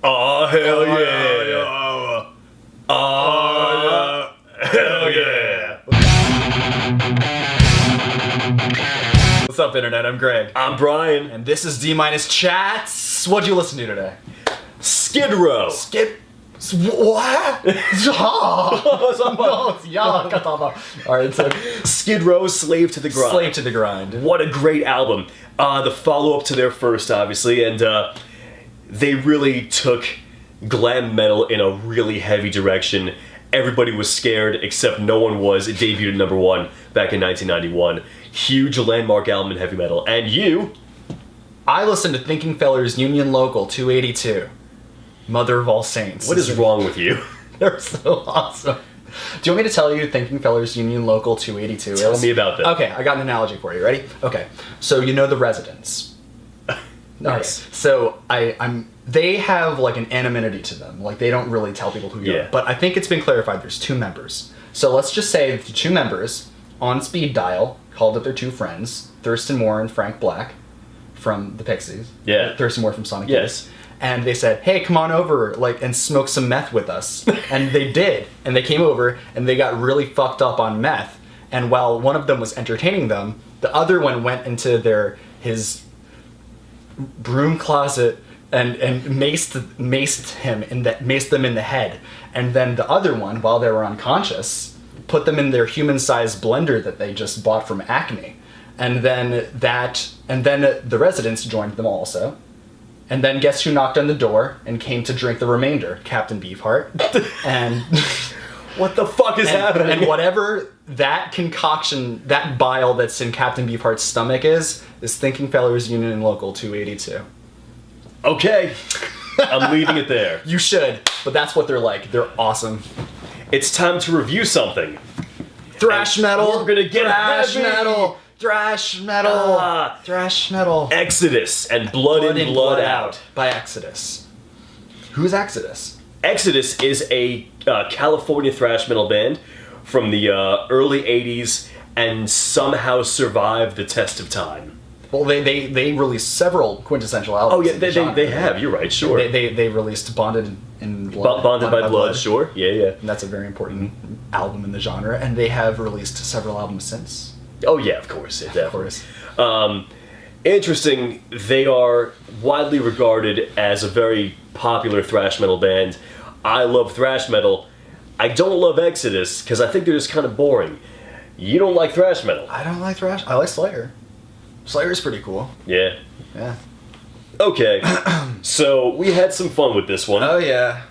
Oh, hell yeah. Oh, hell yeah. What's up, Internet? I'm Greg. I'm Brian. And this is D- Chats. What'd you listen to today? Skid Row. What? Alright, so Skid Row, Slave to the Grind. Slave to the Grind. What a great album. The follow-up to their first, obviously, and they really took glam metal in a really heavy direction. Everybody was scared, except no one was. It debuted at number 1 back in 1991. Huge landmark album in heavy metal. And you? I listened to Thinking Fellers Union Local 282. Mother of All Saints. What is wrong with you? They're so awesome. Do you want me to tell you Thinking Fellers Union Local 282 is? Tell me about that. Okay, I got an analogy for you. Ready? Okay, so you know the Residents. Nice. Okay. So they have like an anonymity to them. Like they don't really tell people who you are. But I think it's been clarified there's 2 members. So let's just say the 2 members on speed dial called up their 2 friends, Thurston Moore and Frank Black from the Pixies. Yeah. Thurston Moore from Sonic Yes. Youth. And they said, hey, come on over and smoke some meth with us. And they did. And they came over and they got really fucked up on meth. And while one of them was entertaining them, the other one went into his broom closet and maced them in the head. And then the other one, while they were unconscious, put them in their human-sized blender that they just bought from Acme. And then the Residents joined them also. And then guess who knocked on the door and came to drink the remainder? Captain Beefheart. And what the fuck is happening? And whatever that concoction, that bile that's in Captain Beefheart's stomach is Thinking Fellers Union Local 282. Okay. I'm leaving it there. You should, but that's what they're like. They're awesome. It's time to review something. Thrash metal. We're gonna get thrash heavy. metal. Thrash metal. Thrash metal. Exodus and Blood in, Blood Out. By Exodus. Who's Exodus? Exodus is a California thrash metal band from the early 80s and somehow survived the test of time. Well, they released several quintessential albums. Oh yeah, they have. You're right. Sure. They released Bonded in Blood. Bonded by Blood. Sure. Yeah. And that's a very important album in the genre, and they have released several albums since. Oh yeah, of course. Yeah, of course. Interesting. They are widely regarded as a very popular thrash metal band. I love thrash metal. I don't love Exodus because I think they're just kind of boring. You don't like thrash metal. I don't like thrash. I like Slayer. Slayer's pretty cool. Yeah. Yeah. Okay. So we had some fun with this one. Oh yeah.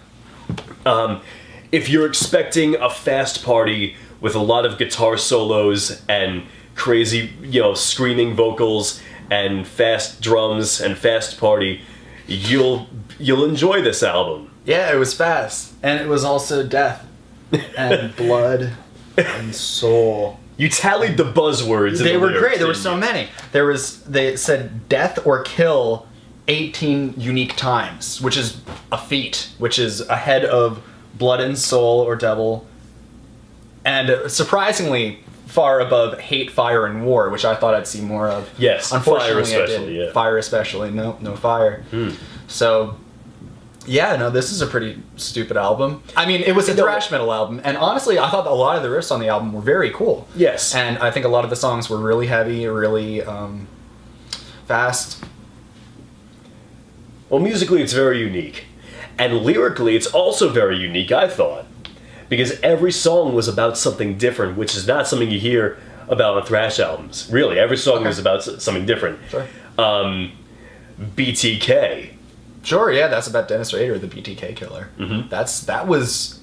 If you're expecting a fast party with a lot of guitar solos and crazy, screaming vocals and fast drums and fast party, you'll enjoy this album. Yeah, it was fast, and it was also death and blood and soul. You tallied the buzzwords. They were great. There were so so many. They said death or kill 18 unique times, which is a feat, which is ahead of Blood and Soul or Devil, and surprisingly far above Hate, Fire, and War, which I thought I'd see more of. Yes, unfortunately, Fire especially. I did. Yeah. Fire especially. No fire. So. Yeah, no, this is a pretty stupid album. I mean, it was a thrash metal album, and honestly, I thought a lot of the riffs on the album were very cool. Yes. And I think a lot of the songs were really heavy, really fast. Well, musically, it's very unique. And lyrically, it's also very unique, I thought. Because every song was about something different, which is not something you hear about on thrash albums. Really, every song was about something different. Sure. BTK. Sure, yeah, that's about Dennis Rader, the BTK killer. Mm-hmm. That was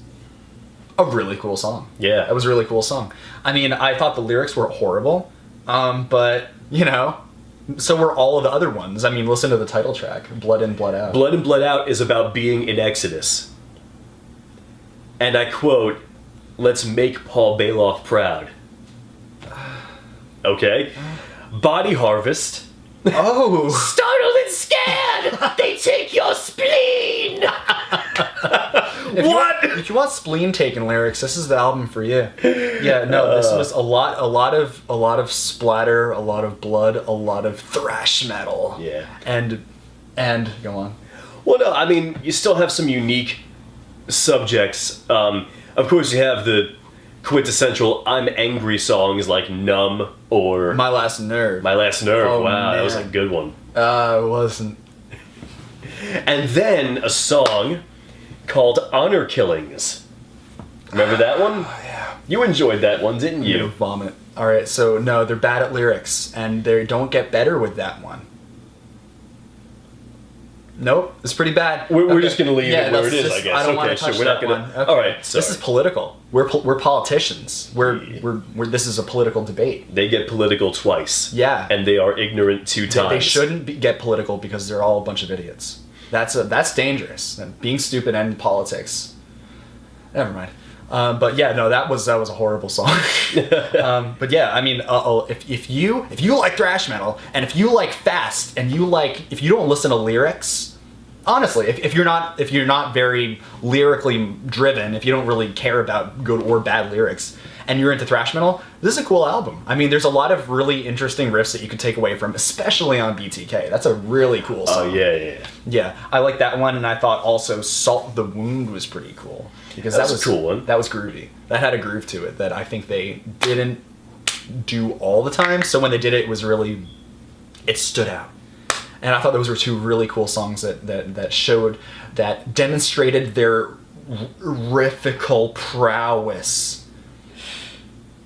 a really cool song. Yeah. That was a really cool song. I mean, I thought the lyrics were horrible, but, so were all of the other ones. I mean, listen to the title track, Blood in, Blood Out. Blood in, Blood Out is about being in Exodus. And I quote, "Let's make Paul Bailoff proud." Okay? Body Harvest. Oh! Startled and scared! They take your spleen! What? If you want spleen taken lyrics, this is the album for you. Yeah, no, this was a lot of splatter, a lot of blood, a lot of thrash metal. Yeah. And go on. Well, no, I mean, you still have some unique subjects. Of course, you have the quintessential "I'm angry" songs like "Numb" or My Last Nerve. "My Last Nerve." Oh, Wow, that was a man. good one. It wasn't. And then a song called "Honor Killings." Remember that one? Oh, yeah. You enjoyed that one, didn't You you? vomit. All right, so no, they're bad at lyrics, and they don't get better with that one. Nope, it's pretty bad. We're just gonna leave it where it is, just- I guess. I don't want Okay, to touch sure, we're not that gonna- one. Okay. all right, sorry. This is political. We're politicians. We're this is a political debate. They get political twice. Yeah. And they are ignorant 2 times. They shouldn't get political because they're all a bunch of idiots. That's dangerous. Being stupid and politics. Never mind. But yeah, no, that was a horrible song. But yeah, I mean, if you like thrash metal and if you like fast and if you don't listen to lyrics, honestly, if you're not very lyrically driven, if you don't really care about good or bad lyrics, and you're into thrash metal, this is a cool album. I mean, there's a lot of really interesting riffs that you could take away from, especially on BTK. That's a really cool song. Oh, yeah. Yeah, I like that one, and I thought also "Salt the Wound" was pretty cool because That was a cool one. That was groovy. That had a groove to it that I think they didn't do all the time. So when they did it, it stood out. And I thought those were 2 really cool songs that demonstrated their riffical prowess.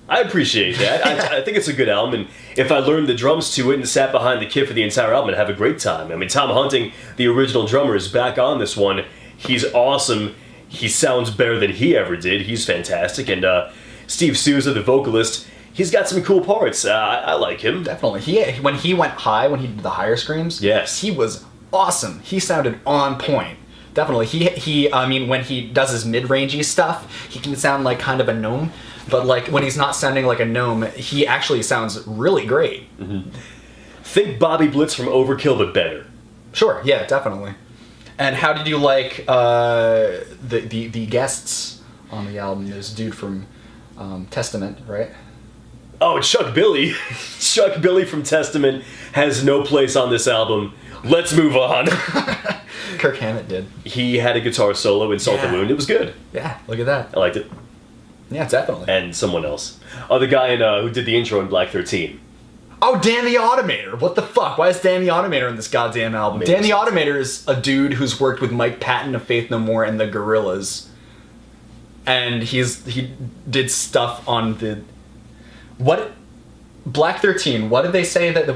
I appreciate that. I think it's a good album, and if I learned the drums to it and sat behind the kit for the entire album, I'd have a great time. I mean, Tom Hunting, the original drummer, is back on this one. He's awesome. He sounds better than he ever did. He's fantastic. And Steve Souza, the vocalist, he's got some cool parts. I like him. Definitely. When he went high, when he did the higher screams, Yes. he was awesome. He sounded on point. Definitely. I mean, when he does his mid-rangey stuff, he can sound like kind of a gnome. But like when he's not sounding like a gnome, he actually sounds really great. Think Bobby Blitz from Overkill, but better. Sure, yeah, definitely. And how did you like the guests on the album? There's a dude from Testament, right? Oh, Chuck Billy. Chuck Billy from Testament has no place on this album. Let's move on. Kirk Hammett did. He had a guitar solo in Salt the Yeah. Wound. It was good. Yeah, look at that. I liked it. Yeah, definitely. And someone else. Oh, the guy who did the intro in Black 13. Oh, Dan the Automator. What the fuck? Why is Dan the Automator in this goddamn album? Makes Dan the sense. Automator is a dude who's worked with Mike Patton of Faith No More and the Gorillaz. And he did stuff on Black 13. What did they say that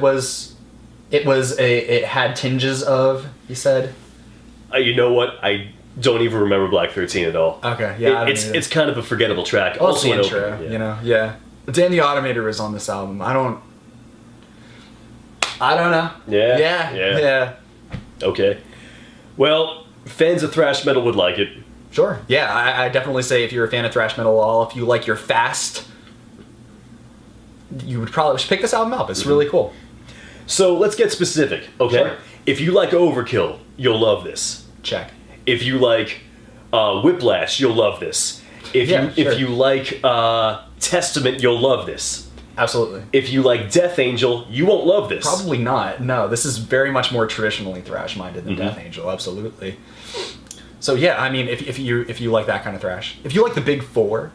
it had tinges of, he said? You know what? I don't even remember Black 13 at all. Okay, yeah. It's kind of a forgettable track. Oh, it's the an intro, opener, yeah. you know? Yeah. Dan the Automator is on this album. I don't know. Yeah. Okay. Well, fans of thrash metal would like it. Sure. Yeah, I definitely say if you're a fan of thrash metal at all, if you like your fast, you would probably pick this album up. It's really cool. So let's get specific, okay? Sure. If you like Overkill, you'll love this. Check. If you like Whiplash, you'll love this. If you like Testament, you'll love this. Absolutely. If you like Death Angel, you won't love this. Probably not. No, this is very much more traditionally thrash-minded than Death Angel. Absolutely. So yeah, I mean, if you like that kind of thrash, if you like the Big Four,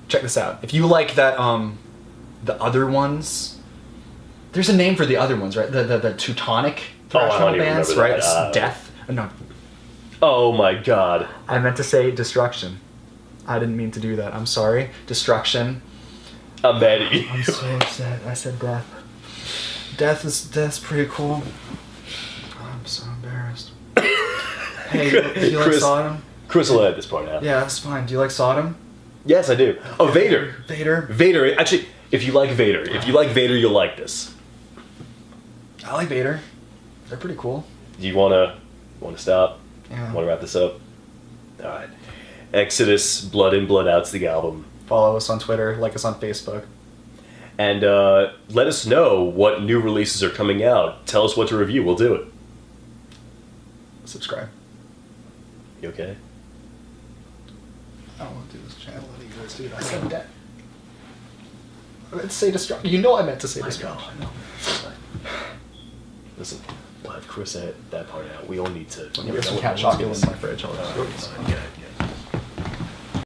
check this out. If you like that, the other ones, there's a name for the other ones, right? The Teutonic thrash I don't metal even bands, remember right? that. It's Death. No, Oh my god. I meant to say Destruction. I didn't mean to do that. I'm sorry. Destruction. I'm mad at you. I'm so upset. I said Death. Death's pretty cool. I'm so embarrassed. Hey, do you like Chris- Sodom? Chris will edit this part out. Yeah, that's fine. Do you like Sodom? Yes, I do. Oh, Vader. Vader. Actually, if you like Vader, you'll like this. I like Vader. They're pretty cool. Do you wanna stop? Yeah. Want to wrap this up? All right. Exodus, Blood In, Blood Out's the album. Follow us on Twitter. Like us on Facebook. And let us know what new releases are coming out. Tell us what to review. We'll do it. Subscribe. You okay? I don't want to do this channel anyways, dude. I said that. I meant to say Destruction. You know I meant to say Destruction. Listen. We'll have Chris edit that part out. We all need to. There's some cat chocolate in my fridge. I'll just- Yeah.